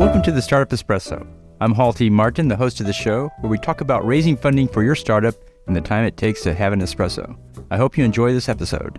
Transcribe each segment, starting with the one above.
Welcome to the Startup Espresso. I'm Hall T. Martin, the host of the show, where we talk about raising funding for your startup and the time it takes to have an espresso. I hope you enjoy this episode.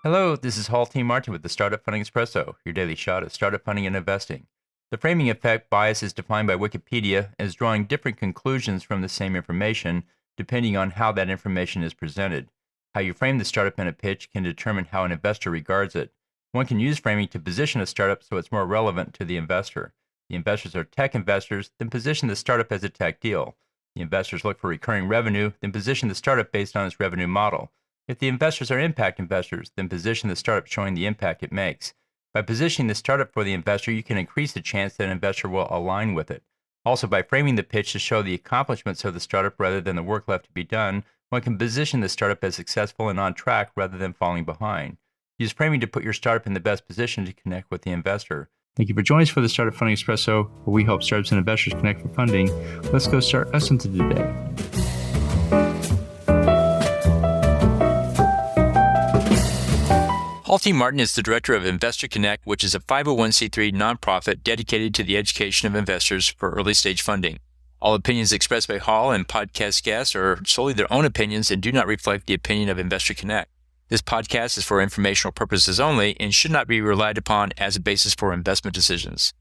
Hello, this is Hall T. Martin with the Startup Funding Espresso, your daily shot of startup funding and investing. The framing effect bias is defined by Wikipedia as drawing different conclusions from the same information, depending on how that information is presented. How you frame the startup in a pitch can determine how an investor regards it. One can use framing to position a startup so it's more relevant to the investor. The investors are tech investors, then position the startup as a tech deal. The investors look for recurring revenue, then position the startup based on its revenue model. If the investors are impact investors, then position the startup showing the impact it makes. By positioning the startup for the investor, you can increase the chance that an investor will align with it. Also, by framing the pitch to show the accomplishments of the startup rather than the work left to be done, one can position the startup as successful and on track rather than falling behind. Use framing to put your startup in the best position to connect with the investor. Thank you for joining us for the Startup Funding Espresso, where we help startups and investors connect for funding. Let's go start us into the day. Hall T. Martin is the director of Investor Connect, which is a 501c3 nonprofit dedicated to the education of investors for early-stage funding. All opinions expressed by Hall and podcast guests are solely their own opinions and do not reflect the opinion of Investor Connect. This podcast is for informational purposes only and should not be relied upon as a basis for investment decisions.